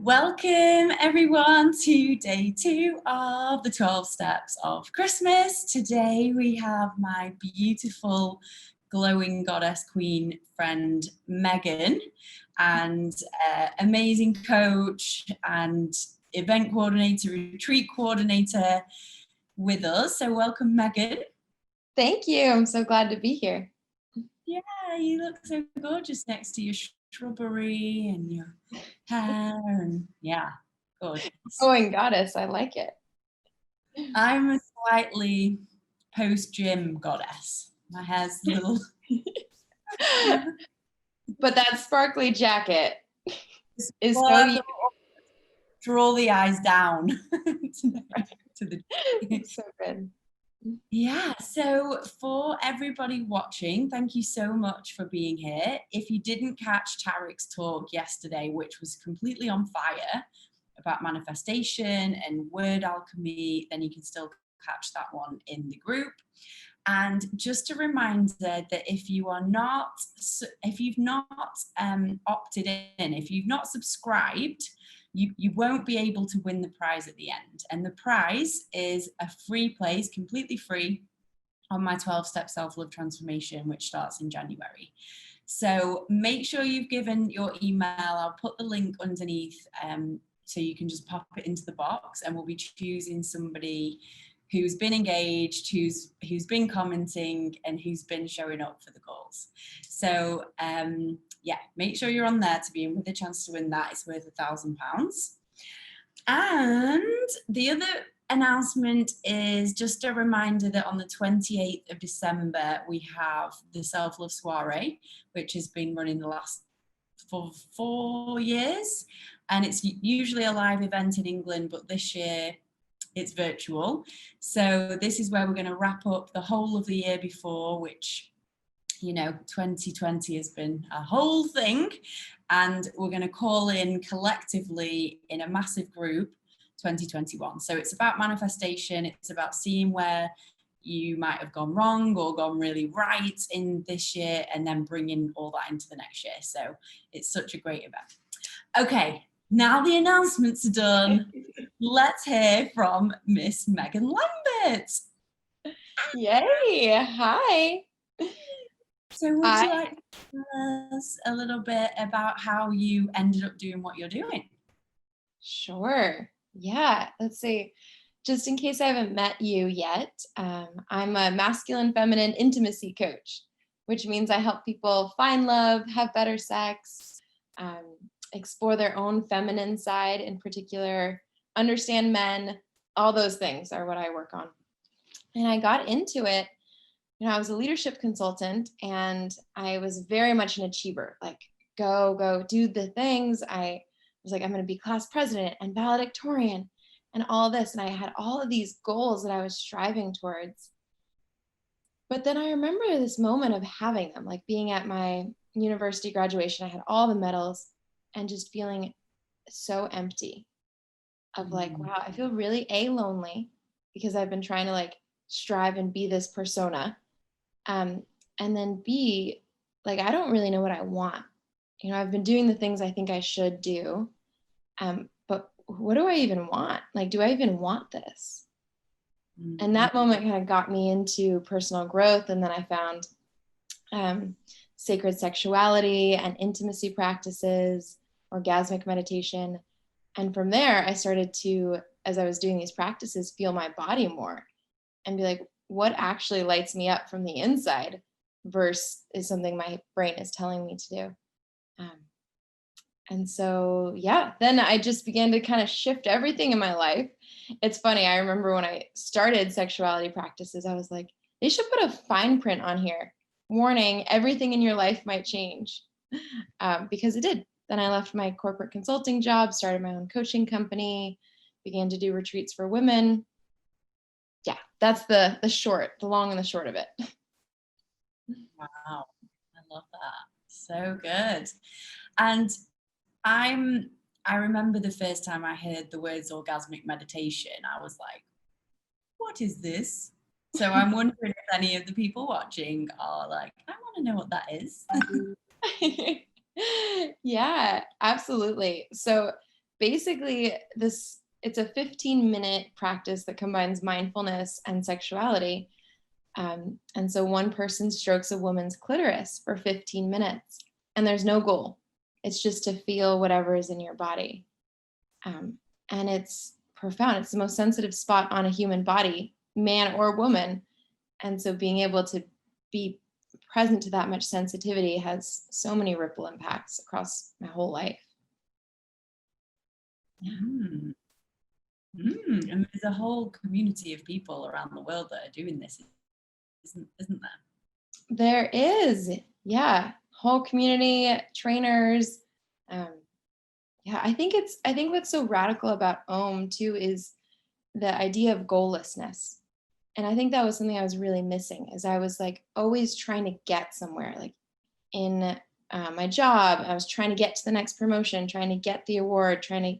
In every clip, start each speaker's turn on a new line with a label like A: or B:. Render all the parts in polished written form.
A: Welcome everyone to day 2 of the 12 steps of Christmas. Today we have my beautiful glowing goddess queen friend Megan and amazing coach and event coordinator, retreat coordinator with us. So welcome Megan.
B: Thank you. I'm so glad to be here.
A: Yeah, you look so gorgeous next to your shrubbery and your hair, and yeah, gorgeous.
B: Glowing goddess, I like it.
A: I'm a slightly post-gym goddess. My hair's a little...
B: But that sparkly jacket is
A: draw the eyes down to the...
B: So good.
A: Yeah, so for everybody watching, thank you so much for being here. If you didn't catch Tarek's talk yesterday, which was completely on fire about manifestation and word alchemy, then you can still catch that one in the group. And just a reminder that if you've not opted in, if you've not subscribed, you won't be able to win the prize at the end. And the prize is a free place, completely free, on my 12-step self-love transformation, which starts in January. So make sure you've given your email. I'll put the link underneath so you can just pop it into the box, and we'll be choosing somebody who's been engaged, who's been commenting, and who's been showing up for the calls. So yeah, make sure you're on there to be in with a chance to win that. It's worth £1,000. And the other announcement is just a reminder that on the 28th of December, we have the Self-Love Soiree, which has been running the last for 4 years. And it's usually a live event in England, but this year it's virtual. So this is where we're going to wrap up the whole of the year before, which, you know, 2020 has been a whole thing. And we're going to call in collectively in a massive group 2021. So it's about manifestation. It's about seeing where you might have gone wrong or gone really right in this year, and then bringing all that into the next year. So it's such a great event. Okay, now the announcements are done. Let's hear from Miss Megan Lambert.
B: Yay! Hi.
A: So would you like to tell us a little bit about how you ended up doing what you're doing?
B: Sure. Yeah. Let's see. Just in case I haven't met you yet, I'm a masculine feminine intimacy coach, which means I help people find love, have better sex, explore their own feminine side in particular, understand men. All those things are what I work on. And I got into it, you know, I was a leadership consultant, and I was very much an achiever, like go do the things. I was like, I'm going to be class president and valedictorian and all this. And I had all of these goals that I was striving towards. But then I remember this moment of having them, like being at my university graduation, I had all the medals and just feeling so empty of like, wow, I feel really lonely because I've been trying to like strive and be this persona. And then B, like, I don't really know what I want. You know, I've been doing the things I think I should do. But what do I even want? Like, do I even want this? And that moment kind of got me into personal growth. And then I found sacred sexuality and intimacy practices, orgasmic meditation. And from there, I started to, as I was doing these practices, feel my body more and be like, what actually lights me up from the inside versus is something my brain is telling me to do. And so, yeah, then I just began to kind of shift everything in my life. It's funny. I remember when I started sexuality practices, I was like, they should put a fine print on here. Warning, everything in your life might change. Because it did. Then I left my corporate consulting job, started my own coaching company, began to do retreats for women. Yeah, that's the long and the short of it.
A: Wow, I love that. So good. And I remember the first time I heard the words orgasmic meditation, I was like, what is this? So I'm wondering if any of the people watching are like, I want to know what that is.
B: Yeah, absolutely. So basically it's a 15-minute practice that combines mindfulness and sexuality. And so one person strokes a woman's clitoris for 15 minutes, and there's no goal. It's just to feel whatever is in your body. And it's profound. It's the most sensitive spot on a human body, man or woman. And so being able to be present to that much sensitivity has so many ripple impacts across my whole life.
A: Yeah. And there's a whole community of people around the world that are doing this, isn't there?
B: There is, yeah, whole community, trainers. Yeah, I think what's so radical about Om too is the idea of goallessness. And I think that was something I was really missing, is I was like always trying to get somewhere, like in my job, I was trying to get to the next promotion, trying to get the award, trying to,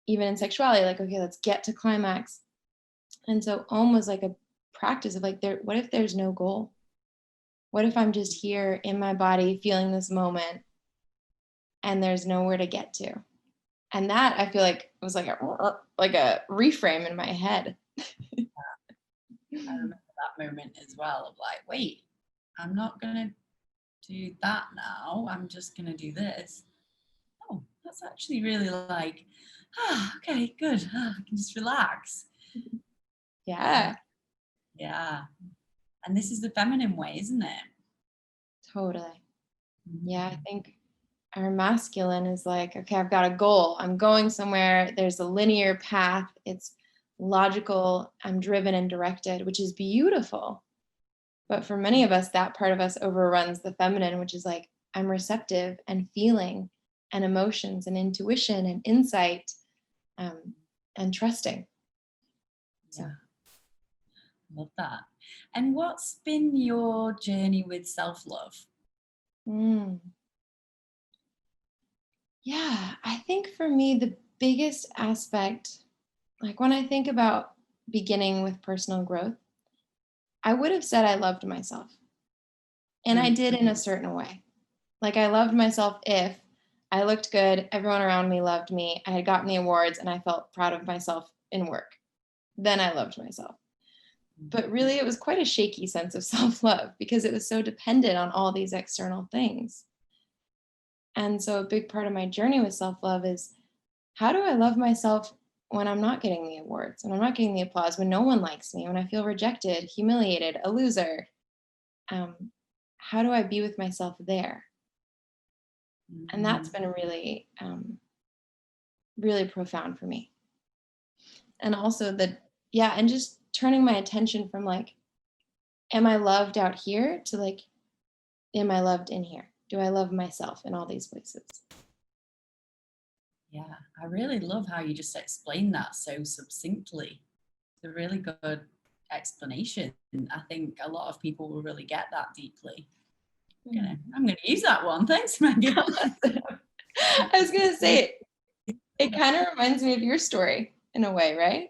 B: even in sexuality, like, okay, let's get to climax. And so Om was like a practice of like, what if there's no goal? What if I'm just here in my body feeling this moment and there's nowhere to get to? And that, I feel like, was like a reframe in my head.
A: I remember that moment as well of like, wait, I'm not going to do that now. I'm just going to do this. Oh, that's actually really like, okay, good. I can just relax.
B: Yeah.
A: Yeah. And this is the feminine way, isn't it?
B: Totally. Yeah, I think our masculine is like, okay, I've got a goal. I'm going somewhere. There's a linear path. It's logical. I'm driven and directed, which is beautiful. But for many of us, that part of us overruns the feminine, which is like, I'm receptive and feeling and emotions and intuition and insight, and trusting. So.
A: Yeah. Love that. And what's been your journey with self-love?
B: Yeah, I think for me, the biggest aspect, like when I think about beginning with personal growth, I would have said I loved myself. And I did in a certain way. Like I loved myself if I looked good, everyone around me loved me, I had gotten the awards, and I felt proud of myself in work. Then I loved myself. But really, it was quite a shaky sense of self-love because it was so dependent on all these external things. And so a big part of my journey with self-love is, how do I love myself when I'm not getting the awards, when I'm not getting the applause, when no one likes me, when I feel rejected, humiliated, a loser? How do I be with myself there? And that's been really, really profound for me. And also and just turning my attention from like, am I loved out here, to like, am I loved in here? Do I love myself in all these places?
A: Yeah, I really love how you just explained that so succinctly. It's a really good explanation. I think a lot of people will really get that deeply. I'm gonna use that one. Thanks, Megan.
B: I was gonna say, it kind of reminds me of your story in a way, right?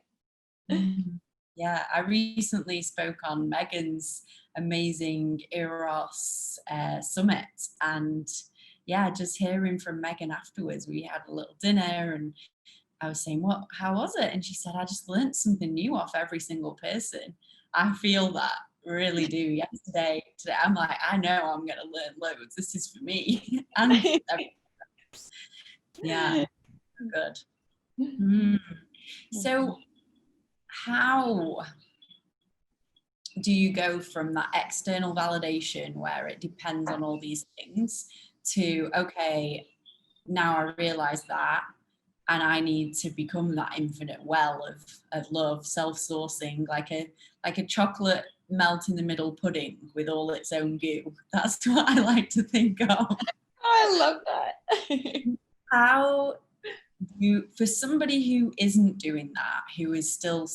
A: Yeah, I recently spoke on Megan's amazing Eros summit, and yeah, just hearing from Megan afterwards, we had a little dinner and I was saying, how was it? And she said, I just learned something new off every single person. I feel that, really do. Today, I'm like, I know I'm going to learn loads. This is for me. And yeah, good. So how do you go from that external validation where it depends on all these things to, okay, now I realize that, and I need to become that infinite well of love, self-sourcing, like a chocolate melt in the middle pudding with all its own goo. That's what I like to think of.
B: Oh, I love that.
A: How for somebody who isn't doing that, who is still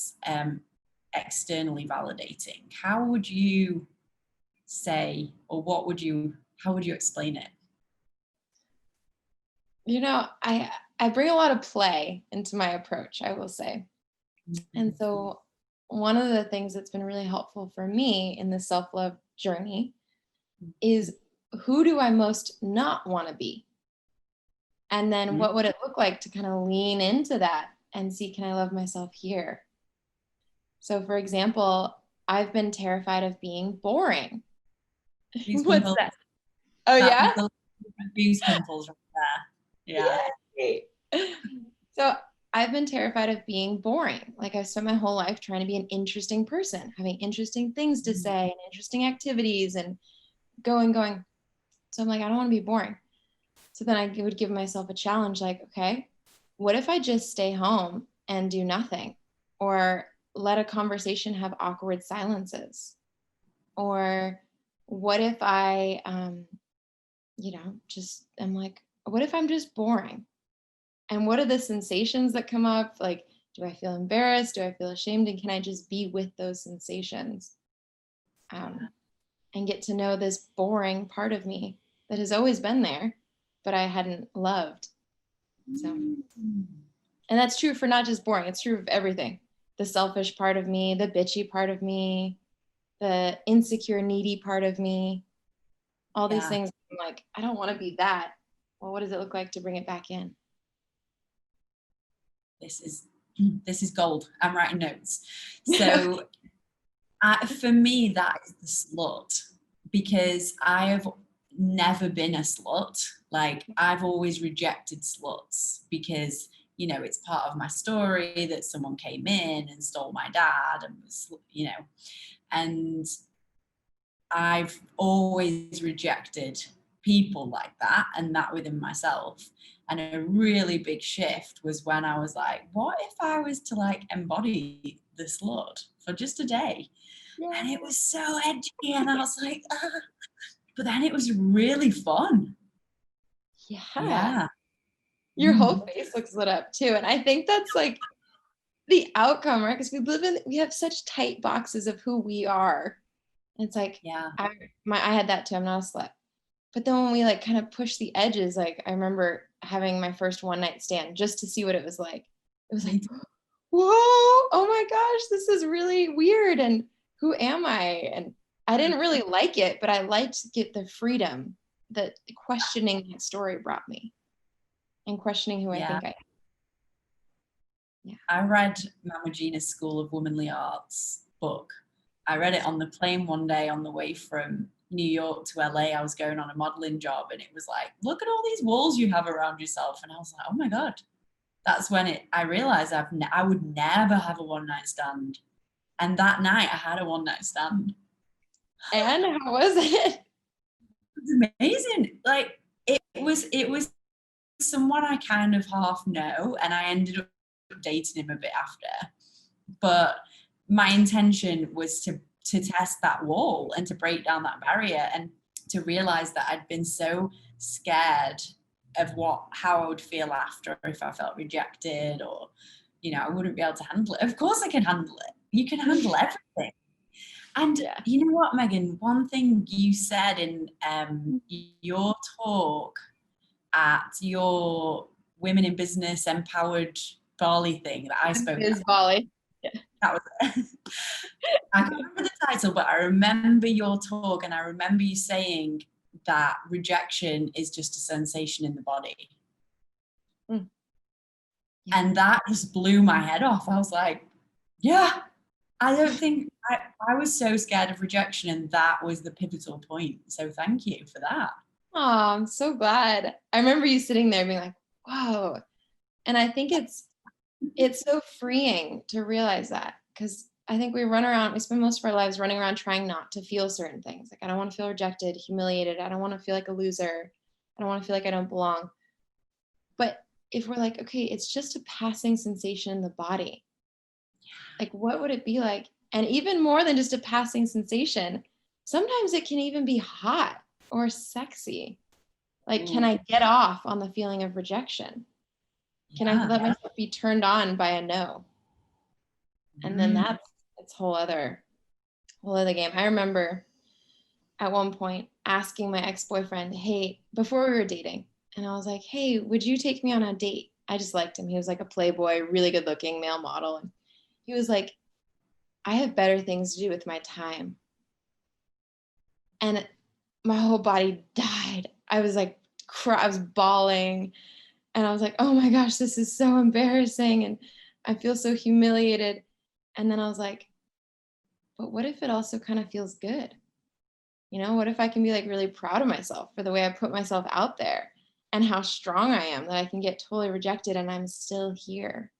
A: externally validating, how would you say, or how would you explain it?
B: I bring a lot of play into my approach, I will say. And so one of the things that's been really helpful for me in the self-love journey is, who do I most not want to be? And then what would it look like to kind of lean into that and see, can I love myself here? So for example, I've been terrified of being boring. What's that? Oh, yeah?
A: The goose pimples right there. Yeah.
B: Yay. So I've been terrified of being boring. Like I've spent my whole life trying to be an interesting person, having interesting things to say and interesting activities and going. So I'm like, I don't want to be boring. So then I would give myself a challenge like, okay, what if I just stay home and do nothing? Or let a conversation have awkward silences? Or what if I, I'm like, what if I'm just boring? And what are the sensations that come up? Like, do I feel embarrassed? Do I feel ashamed? And can I just be with those sensations? And get to know this boring part of me that has always been there, but I hadn't loved. So, and that's true for not just boring, it's true of everything. The selfish part of me, the bitchy part of me, the insecure, needy part of me, all these things. I'm like, I don't want to be that. Well, what does it look like to bring it back in?
A: This is gold. I'm writing notes. So for me, that is the slut, because I have never been a slut. Like I've always rejected sluts because, it's part of my story that someone came in and stole my dad and was, and I've always rejected people like that, and that within myself. And a really big shift was when I was like, what if I was to like embody the slut for just a day? Yeah. And it was so edgy, and I was like, but then it was really fun.
B: Yeah. Your whole face looks lit up too. And I think that's like the outcome, right? Because we have such tight boxes of who we are. And it's like, I had that too. I'm not a slut. But then when we like kind of push the edges, like I remember having my first one night stand just to see what it was like. It was like, whoa, oh my gosh, this is really weird. And who am I? And I didn't really like it, but I liked to get the freedom that questioning that story brought me and questioning who I think I am.
A: Yeah. I read Mama Gina's School of Womanly Arts book. I read it on the plane one day on the way from New York to LA. I was going on a modeling job, and it was like, look at all these walls you have around yourself. And I was like, oh my God. That's when I realized I would never have a one night stand. And that night I had a one night stand.
B: And how was it?
A: It was amazing. Like it was someone I kind of half know, and I ended up dating him a bit after. But my intention was to test that wall and to break down that barrier, and to realize that I'd been so scared of how I would feel after if I felt rejected, or, I wouldn't be able to handle it. Of course I can handle it. You can handle everything. And you know what, Megan, one thing you said in your talk at your Women in Business Empowered Bali thing that I spoke about.
B: Bali. Yeah.
A: That was it. I can't remember the title, but I remember your talk, and I remember you saying that rejection is just a sensation in the body. Yeah. And that just blew my head off. I was like, yeah, I don't think I was so scared of rejection, and that was the pivotal point. So thank you for that.
B: Oh, I'm so glad. I remember you sitting there being like, whoa. And I think it's so freeing to realize that, because I think we spend most of our lives running around trying not to feel certain things. Like, I don't want to feel rejected, humiliated. I don't want to feel like a loser. I don't want to feel like I don't belong. But if we're like, okay, it's just a passing sensation in the body. Like, what would it be like? And even more than just a passing sensation, sometimes it can even be hot or sexy. Like, can I get off on the feeling of rejection? Can I let myself be turned on by a no? And then it's whole other game. I remember at one point asking my ex-boyfriend, hey, before we were dating, and I was like, hey, would you take me on a date? I just liked him. He was like a playboy, really good looking male model. And he was like, I have better things to do with my time. And my whole body died. I was like, I was bawling. And I was like, oh my gosh, this is so embarrassing. And I feel so humiliated. And then I was like, but what if it also kind of feels good? What if I can be like really proud of myself for the way I put myself out there and how strong I am, that I can get totally rejected and I'm still here.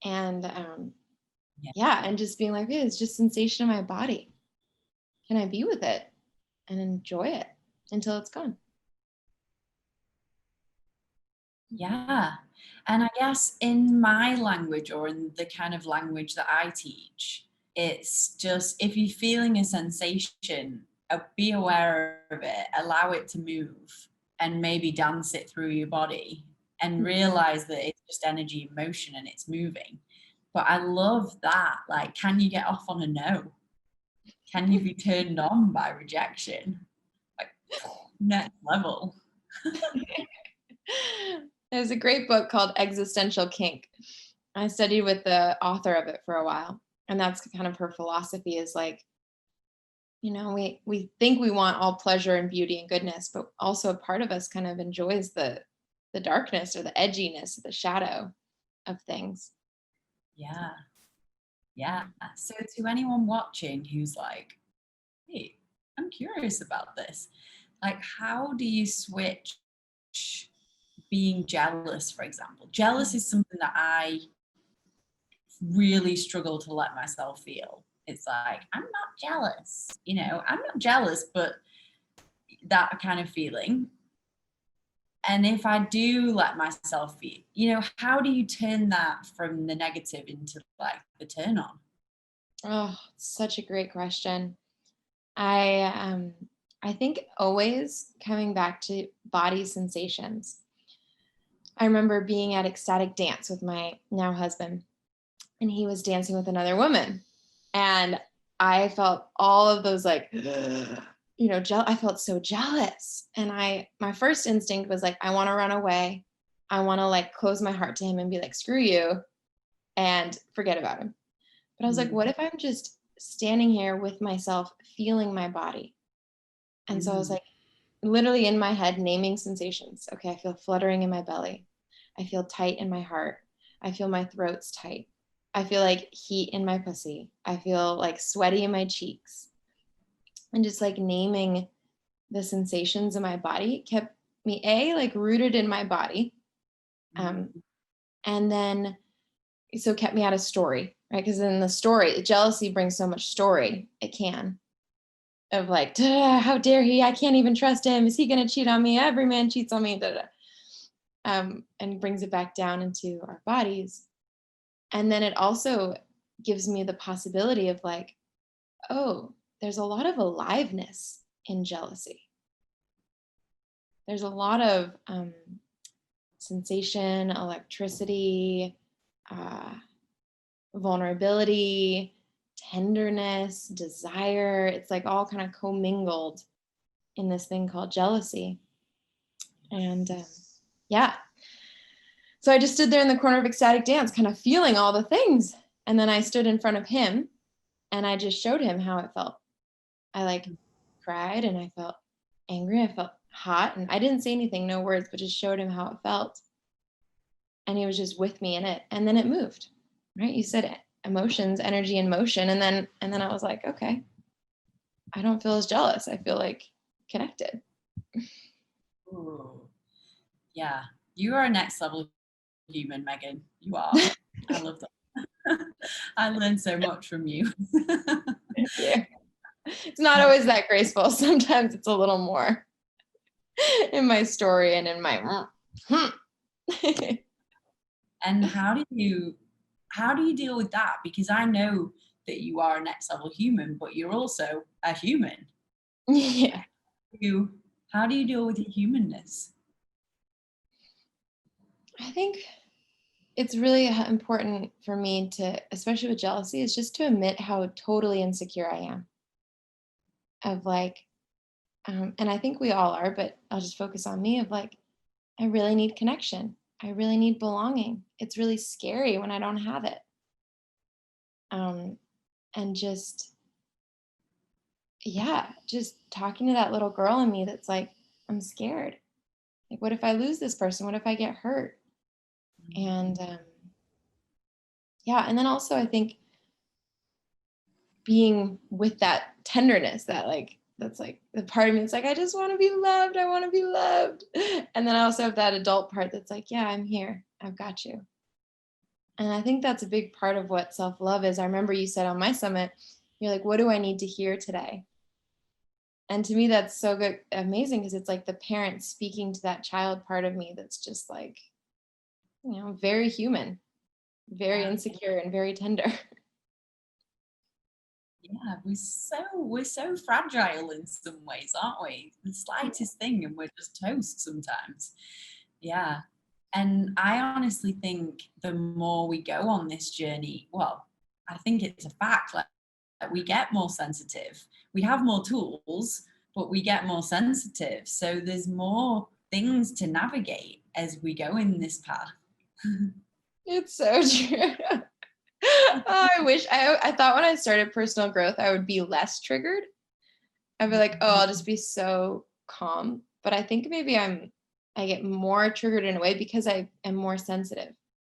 B: And
A: Yeah.
B: and just being like, yeah, it's just sensation in my body. Can I be with it and enjoy it until it's gone?
A: Yeah. And I guess in my language, or in the kind of language that I teach, it's just, if you're feeling a sensation, be aware of it, allow it to move, and maybe dance it through your body and realize that it's just energy and motion and it's moving. But I love that. Like, can you get off on a no? Can you be turned on by rejection? Like, next level.
B: There's a great book called Existential Kink. I studied with the author of it for a while. And that's kind of her philosophy, is like, we think we want all pleasure and beauty and goodness, but also a part of us kind of enjoys the darkness or the edginess, the shadow of things.
A: Yeah. Yeah. So to anyone watching who's like, hey, I'm curious about this, like, how do you switch being jealous, for example? Jealous is something that I really struggle to let myself feel. It's like, I'm not jealous, I'm not jealous, but that kind of feeling. And if I do let myself feel, how do you turn that from the negative into like the turn on?
B: Oh, such a great question. I think always coming back to body sensations. I remember being at ecstatic dance with my now husband, and he was dancing with another woman. And I felt all of those like, I felt so jealous. And my first instinct was like, I want to run away. I want to like close my heart to him and be like, screw you, and forget about him. But I was like, what if I'm just standing here with myself, feeling my body? And so I was like, literally in my head, naming sensations. Okay, I feel fluttering in my belly. I feel tight in my heart. I feel my throat's tight. I feel like heat in my pussy. I feel like sweaty in my cheeks. And just like naming the sensations in my body kept me like rooted in my body. And then so kept me out of story, right? Because in the story, jealousy brings so much story. It can, of like, how dare he? I can't even trust him. Is he going to cheat on me? Every man cheats on me. And brings it back down into our bodies. And then it also gives me the possibility of like, oh, there's a lot of aliveness in jealousy. There's a lot of sensation, electricity, vulnerability, tenderness, desire. It's like all kind of commingled in this thing called jealousy. And so I just stood there in the corner of ecstatic dance, kind of feeling all the things. And then I stood in front of him and I just showed him how it felt. I like cried and I felt angry. I felt hot, and I didn't say anything, no words, but just showed him how it felt. And he was just with me in it. And then it moved, right? You said emotions, energy, and motion. And then I was like, okay, I don't feel as jealous. I feel like connected.
A: Ooh. Yeah. You are a next level human, Megan. You are. I love that. I learned so much from you.
B: Yeah. It's not always that graceful. Sometimes it's a little more in my story and in my
A: And how do you deal with that? Because I know that you are a next level human, but you're also a human.
B: Yeah.
A: How do you deal with your humanness?
B: I think it's really important for me to, especially with jealousy, is just to admit how totally insecure I am. Of like, and I think we all are, but I'll just focus on me, of like, I really need connection. I really need belonging. It's really scary when I don't have it. And just talking to that little girl in me that's like, I'm scared. Like, what if I lose this person? What if I get hurt? And yeah, and then also I think being with that tenderness, that like, that's like the part of me that's like, I just want to be loved. I want to be loved. And then I also have that adult part that's like, yeah, I'm here. I've got you. And I think that's a big part of what self-love is. I remember you said on my summit, you're like, what do I need to hear today? And to me, that's so good, amazing, because it's like the parent speaking to that child part of me that's just like, very human, very insecure, and very tender.
A: Yeah, we're so fragile in some ways, aren't we? The slightest thing and we're just toast sometimes. Yeah. And I honestly think the more we go on this journey, well, I think it's a fact, like we get more sensitive. We have more tools, but we get more sensitive. So there's more things to navigate as we go in this path.
B: It's so true. I wish I thought when I started personal growth, I would be less triggered. I'd be like, oh, I'll just be so calm. But I think maybe I get more triggered in a way because I am more sensitive.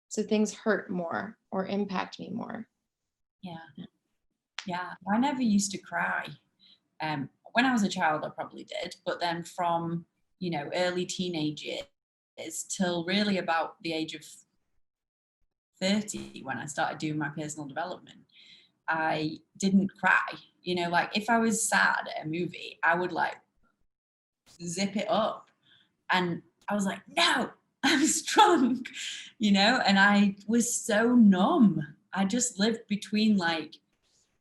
B: So things hurt more or impact me more.
A: Yeah. Yeah. I never used to cry. When I was a child, I probably did. But then from, early teenage years till really about the age of 30, when I started doing my personal development, I didn't cry. Like if I was sad at a movie, I would like zip it up. And I was like, no, I'm strong, and I was so numb. I just lived between like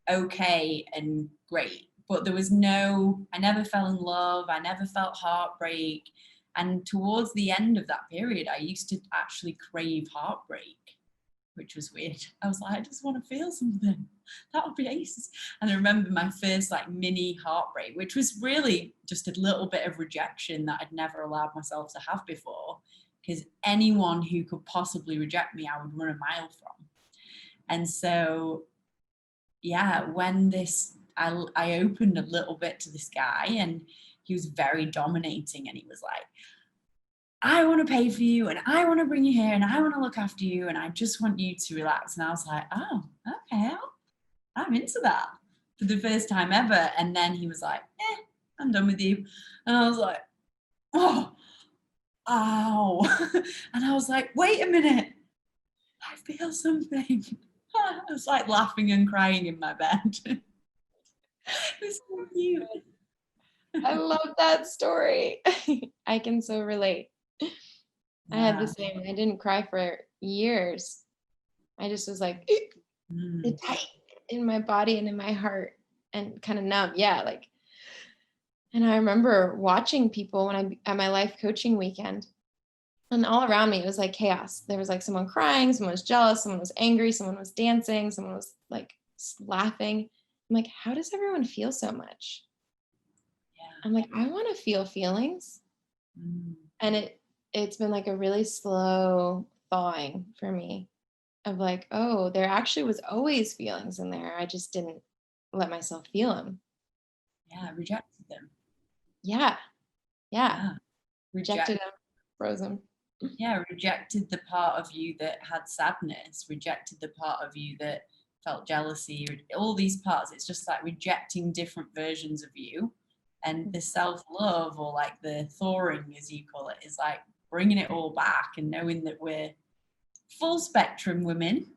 A: okay and great. But there was I never fell in love. I never felt heartbreak. And towards the end of that period, I used to actually crave heartbreak, which was weird. I was like, I just want to feel something. That would be ace. And I remember my first like mini heartbreak, which was really just a little bit of rejection that I'd never allowed myself to have before. Because anyone who could possibly reject me, I would run a mile from. And so, yeah, when I opened a little bit to this guy, and he was very dominating, and he was like, I want to pay for you, and I want to bring you here, and I want to look after you, and I just want you to relax. And I was like, oh, okay, I'm into that for the first time ever. And then he was like, I'm done with you. And I was like, oh, ow. And I was like, wait a minute, I feel something. I was like laughing and crying in my bed. It was so cute.
B: I love that story. I can so relate. Yeah. I had the same. I didn't cry for years. I just was like tight in my body and in my heart and kind of numb. Yeah, like. And I remember watching people when I at my life coaching weekend, and all around me it was like chaos. There was like someone crying, someone was jealous, someone was angry, someone was dancing, someone was like laughing. I'm like, how does everyone feel so much? I'm like, I want to feel feelings. And it's been like a really slow thawing for me of like, oh, there actually was always feelings in there. I just didn't let myself feel them.
A: Yeah, rejected them.
B: Yeah. Rejected them, frozen.
A: Yeah, rejected the part of you that had sadness, rejected the part of you that felt jealousy, all these parts. It's just like rejecting different versions of you. And the self-love, or like the thawing, as you call it, is like bringing it all back and knowing that we're full spectrum women.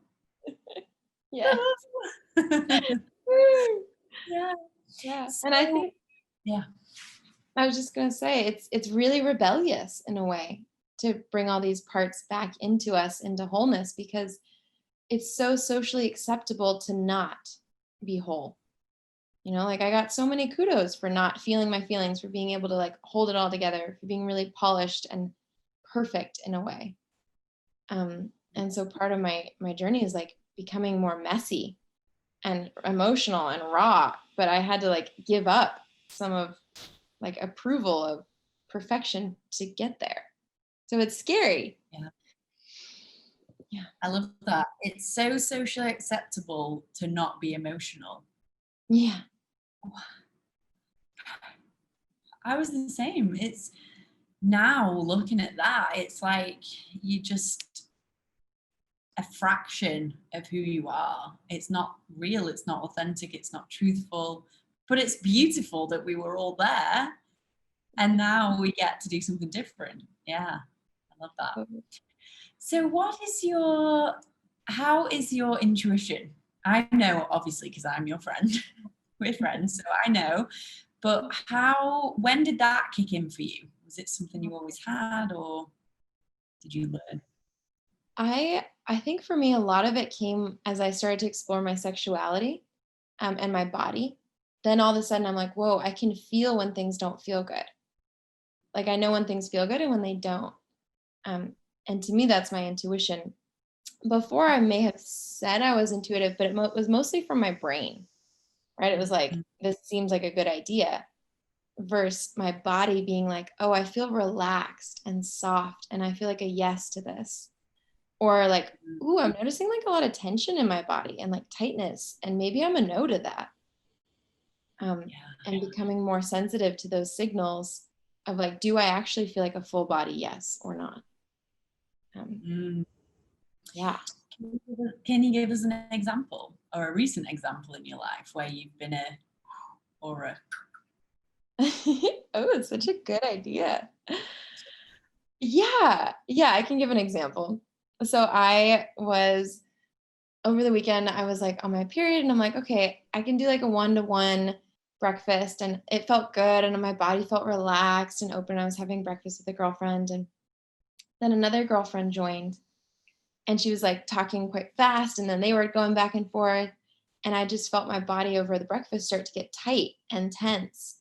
B: Yeah.
A: Yeah.
B: So, and I think, I was just going to say, it's really rebellious in a way to bring all these parts back into us, into wholeness, because it's so socially acceptable to not be whole. Like I got so many kudos for not feeling my feelings, for being able to like hold it all together, for being really polished and perfect in a way. And so part of my journey is like becoming more messy and emotional and raw, but I had to like give up some of like approval of perfection to get there. So it's scary.
A: Yeah. I love that. It's so socially acceptable to not be emotional. I was the same. now looking at that, it's like you just a fraction of who you are. It's not real, it's not authentic, it's not truthful, but it's beautiful that we were all there and now we get to do something different. Yeah, I love that. So how is your intuition? I know, obviously, because I'm your friend. We're friends, so I know. But when did that kick in for you? Was it something you always had, or did you learn?
B: I think for me, a lot of it came as I started to explore my sexuality, and my body. Then all of a sudden I'm like, whoa, I can feel when things don't feel good. Like I know when things feel good and when they don't. And to me, that's my intuition. Before I may have said I was intuitive, but it was mostly from my brain, right? It was like, this seems like a good idea, versus my body being like, oh, I feel relaxed and soft and I feel like a yes to this. Or like, ooh, I'm noticing like a lot of tension in my body and like tightness, and maybe I'm a no to that. And becoming more sensitive to those signals of like, do I actually feel like a full body yes or not? Yeah.
A: Can you give us an example or a recent example in your life where you've been
B: Oh, it's such a good idea. Yeah, I can give an example. So over the weekend, I was like on my period and I'm like, okay, I can do like a 1-to-1 breakfast, and it felt good and my body felt relaxed and open. I was having breakfast with a girlfriend, and then another girlfriend joined, and she was like talking quite fast, and then they were going back and forth, and I just felt my body over the breakfast start to get tight and tense,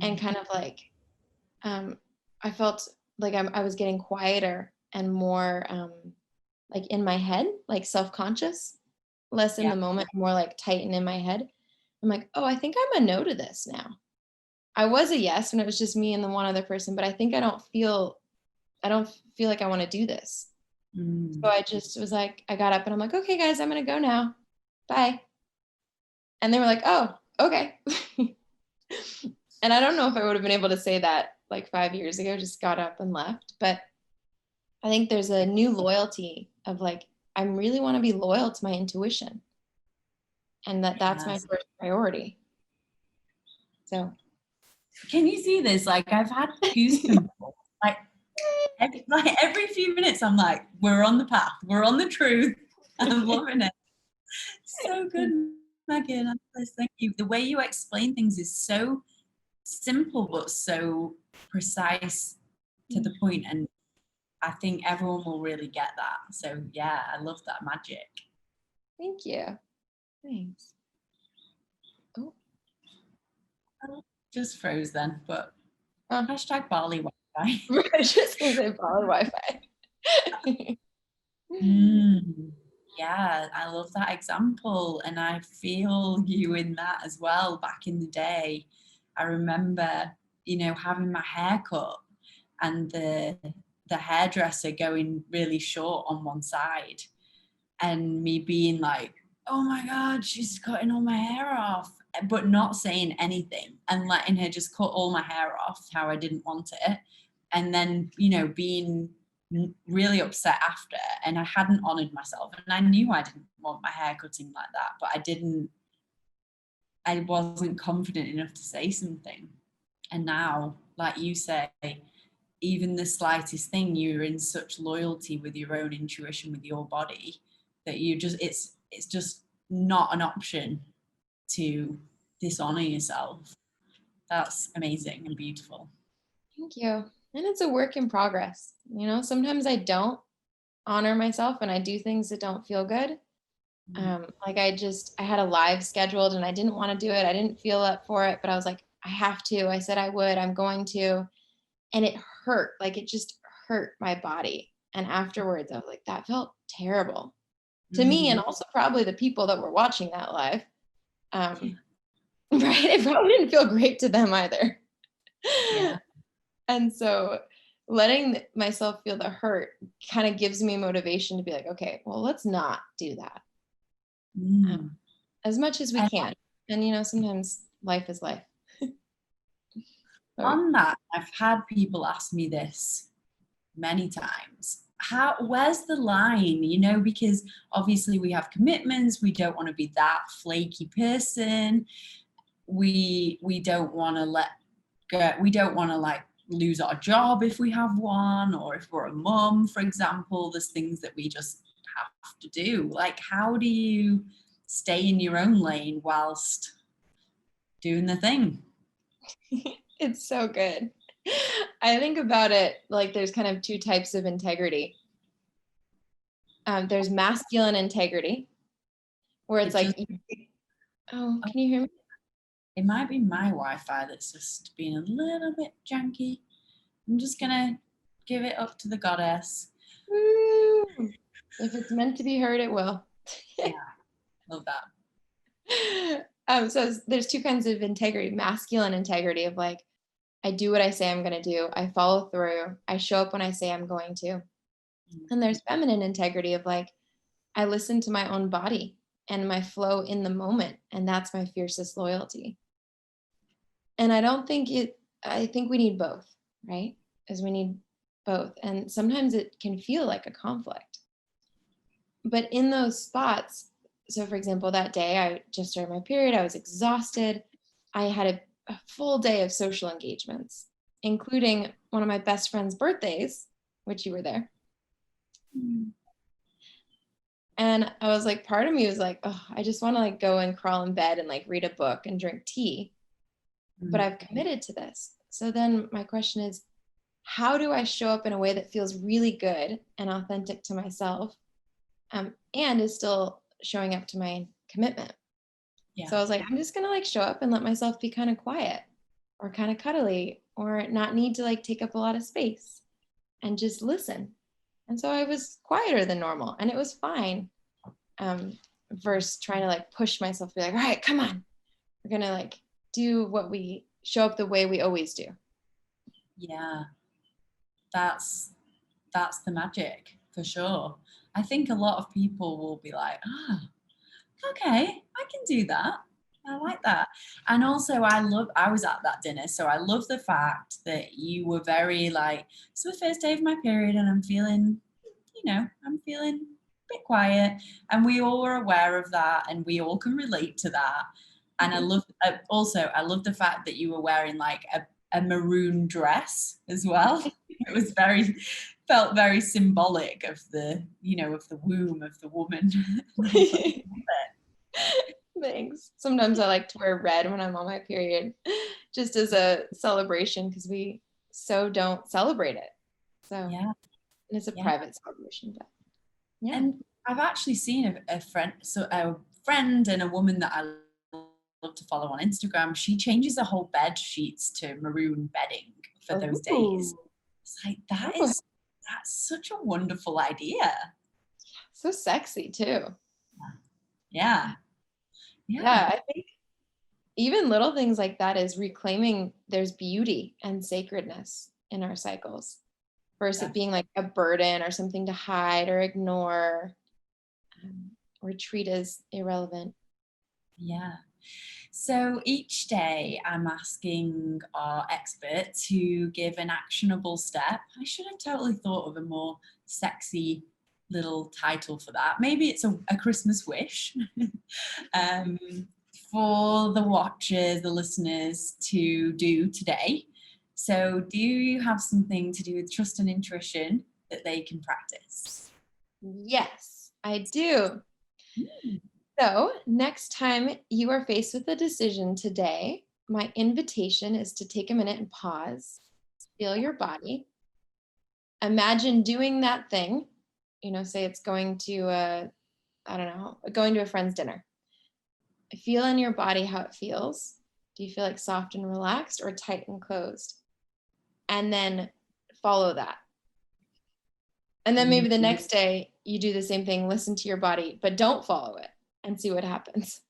B: and kind of like I felt like I was getting quieter and more like in my head, like self-conscious, less in the moment, more like tight and in my head. I'm like, oh, I think I'm a no to this now. I was a yes when it was just me and the one other person, but I think I don't feel like I want to do this. So I just was like, I got up and I'm like, okay, guys, I'm going to go now. Bye. And they were like, oh, okay. And I don't know if I would have been able to say that like 5 years ago, just got up and left. But I think there's a new loyalty of like, I really want to be loyal to my intuition. And that's my first priority. So.
A: Can you see this? Like I've had goosebumps. Every few minutes, I'm like, we're on the path. We're on the truth. I'm loving it. So good, Megan. Thank you. The way you explain things is so simple, but so precise to the point. And I think everyone will really get that. So yeah, I love that magic.
B: Thank you. Thanks. Oh.
A: Just froze then, but hashtag Bali Wi-Fi.
B: I was just going to say Bali Wi-Fi.
A: Yeah, I love that example. And I feel you in that as well. Back in the day, I remember, having my hair cut and the hairdresser going really short on one side and me being like, oh my God, she's cutting all my hair off, but not saying anything and letting her just cut all my hair off how I didn't want it. And then, being really upset after, and I hadn't honored myself, and I knew I didn't want my hair cutting like that, but I wasn't confident enough to say something. And now, like you say, even the slightest thing, you're in such loyalty with your own intuition, with your body, that it's just not an option to dishonor yourself. That's amazing and beautiful.
B: Thank you. And it's a work in progress. Sometimes I don't honor myself and I do things that don't feel good. Like I had a live scheduled and I didn't want to do it. I didn't feel up for it, but I was like, I have to. I said I would. I'm going to. And it hurt. Like it just hurt my body. And afterwards, I was like, that felt terrible to me, and also probably the people that were watching that live. Right? It probably didn't feel great to them either.
A: Yeah.
B: And so letting myself feel the hurt kind of gives me motivation to be like, okay, well, let's not do that. As much as we can. And, sometimes life is life.
A: On that, I've had people ask me this many times. Where's the line? Because obviously we have commitments. We don't want to be that flaky person. We don't want to we don't want to like lose our job if we have one, or if we're a mum, for example. There's things that we just have to do. Like, how do you stay in your own lane whilst doing the thing?
B: It's so good. I think about it like there's kind of two types of integrity. There's masculine integrity, where it's like, oh, can you hear me?
A: It might be my Wi-Fi that's just being a little bit janky. I'm just gonna give it up to the goddess.
B: Woo! If it's meant to be heard, it will.
A: Yeah, love that.
B: So there's two kinds of integrity. Masculine integrity of like, I do what I say I'm going to do. I follow through. I show up when I say I'm going to. And there's feminine integrity of like, I listen to my own body and my flow in the moment. And that's my fiercest loyalty. And I think we need both, right? Because we need both. And sometimes it can feel like a conflict. But in those spots, so for example, that day I just started my period, I was exhausted. I had a full day of social engagements, including one of my best friend's birthdays, which you were there. And I was like, part of me was like, oh, I just want to like go and crawl in bed and like read a book and drink tea. But I've committed to this. So then my question is, how do I show up in a way that feels really good and authentic to myself, and is still showing up to my commitment? Yeah. So I was like, I'm just going to like show up and let myself be kind of quiet or kind of cuddly or not need to like take up a lot of space and just listen. And so I was quieter than normal and it was fine. Versus trying to like push myself to be like, all right, come on. We're going to like do what we show up the way we always do.
A: Yeah. That's the magic for sure. I think a lot of people will be like, okay, I can do that. I like that. And also I was at that dinner, so I love the fact that you were very like, it's the first day of my period and I'm feeling a bit quiet, and we all were aware of that and we all can relate to that. And I love the fact that you were wearing like a maroon dress as well. It was felt very symbolic of the womb of the woman.
B: Thanks. Sometimes I like to wear red when I'm on my period, just as a celebration, because we so don't celebrate it. So yeah, and it's a private celebration. But yeah,
A: and I've actually seen a friend and a woman that I love to follow on Instagram. She changes the whole bed sheets to maroon bedding for those days. It's like that's such a wonderful idea.
B: So sexy too.
A: Yeah.
B: I think even little things like that is reclaiming there's beauty and sacredness in our cycles versus it being like a burden or something to hide or ignore or treat as irrelevant.
A: Yeah. So each day I'm asking our expert to give an actionable step. I should have totally thought of a more sexy little title for that. Maybe it's a Christmas wish for the watchers, the listeners to do today. So do you have something to do with trust and intuition that they can practice?
B: Yes, I do. So next time you are faced with a decision today, my invitation is to take a minute and pause, feel your body, imagine doing that thing, say it's going to going to a friend's dinner. Feel in your body how it feels. Do you feel like soft and relaxed or tight and closed? And then follow that. And then maybe the next day you do the same thing, listen to your body, but don't follow it and see what happens.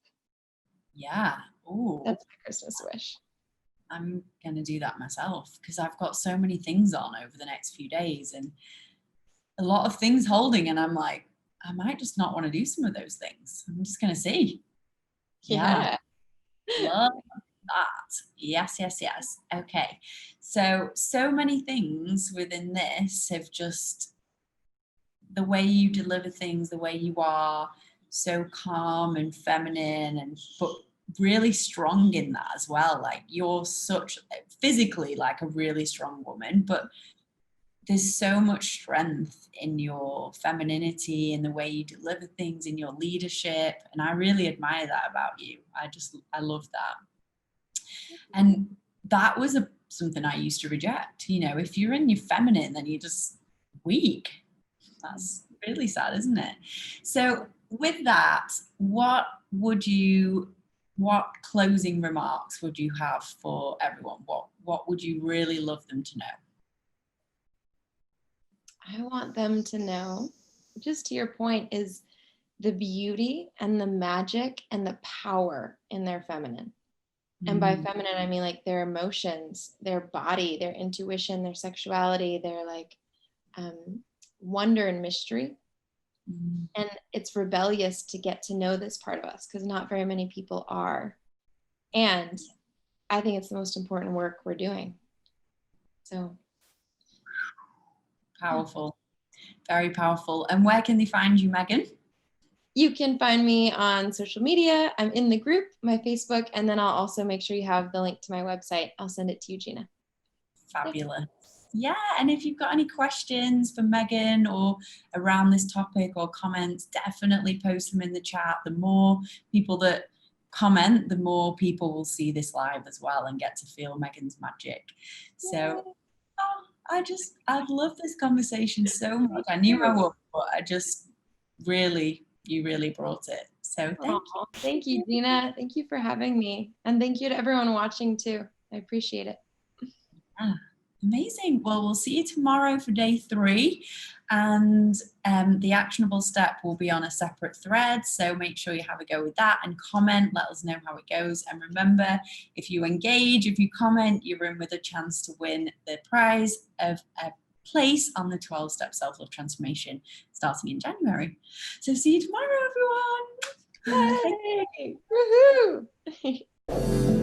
A: Yeah. Ooh.
B: That's my Christmas wish.
A: I'm going to do that myself because I've got so many things on over the next few days and a lot of things holding. And I'm like, I might just not want to do some of those things. I'm just going to see.
B: Yeah.
A: Love that. Yes. Okay. So many things within this have just, the way you deliver things, the way you are, so calm and feminine, and but really strong in that as well. Like, you're such physically like a really strong woman, but there's so much strength in your femininity, in the way you deliver things, in your leadership, and I really admire that about you. I love that. And that was something I used to reject. You know, if you're in your feminine, then you're just weak. That's really sad, isn't it? So with that, what closing remarks would you have for everyone? What would you really love them to know?
B: I want them to know, just to your point, is the beauty and the magic and the power in their feminine. And by feminine, I mean like their emotions, their body, their intuition, their sexuality, their like wonder and mystery. And it's rebellious to get to know this part of us, because not very many people are. And I think it's the most important work we're doing. So
A: powerful, very powerful. And where can they find you, Megan?
B: You can find me on social media. I'm in the group, my Facebook, and then I'll also make sure you have the link to my website. I'll send it to you, Gina.
A: Fabulous. Yeah, and if you've got any questions for Megan or around this topic or comments, definitely post them in the chat. The more people that comment, the more people will see this live as well and get to feel Megan's magic. So I love this conversation so much. I knew I would, but you really brought it. So thank you.
B: Thank you, Gina. Thank you for having me. And thank you to everyone watching too. I appreciate it.
A: Amazing. Well, we'll see you tomorrow for day 3, and the actionable step will be on a separate thread, so make sure you have a go with that and comment, let us know how it goes. And remember, if you engage, if you comment, you're in with a chance to win the prize of a place on the 12-step self-love transformation starting in January. So see you tomorrow, everyone.
B: Yay! Woohoo!